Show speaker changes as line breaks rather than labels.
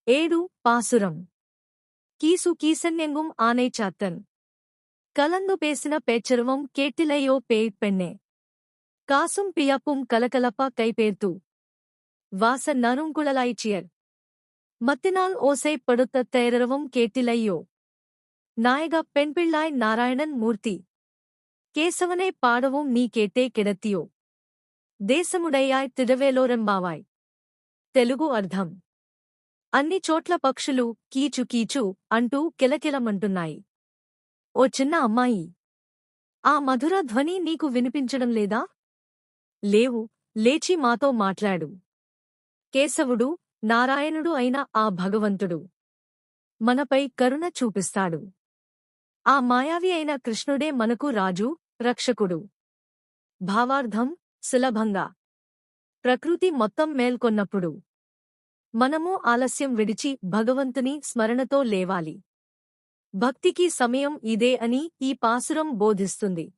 ఏడు పాసురం కీసు కీసన్యంగుం ఆనై చాத்தன் கலந்து பேசின பேச்சருவம் கேட்டிலையோ பேய்ப் பெண்ணே காசும் பியப்பும் கலகலப்பா கைபேர்த்து வாச நறுங்குழலாய்ச்சியர் மத்தினால் ஓசை படுத்த தேரரவும் கேட்டிலையோ நாயக பெண்பிள்ளாய் நாராயணன் மூர்த்தி கேசவனை பாடவும் நீ கேட்டே கிடத்தியோ దేశముడయ్యాయ్ తిరువేలోరెంబావాయ్ తెలుగు అర్థం అన్ని చోట్ల పక్షులు కీచు కీచు అంటూ కిలకిలమంటున్నాయి. ఓ చిన్న అమ్మాయి, ఆ మధుర ధ్వని నీకు వినిపించడం లేదా? లేవు, లేచి మాతో మాట్లాడు. కేశవుడు, నారాయణుడు అయిన ఆ భగవంతుడు మనపై కరుణ చూపిస్తాడు. ఆ మాయావి అయిన కృష్ణుడే మనకు రాజు, రక్షకుడు. భావార్థం సులభంగా ప్రకృతి మొత్తం మేల్కొన్నప్పుడు మనము ఆలస్యం విడిచి భగవంతుని స్మరణతో లేవాలి. భక్తికి సమయం ఇదే అని ఈ పాసురం బోధిస్తుంది.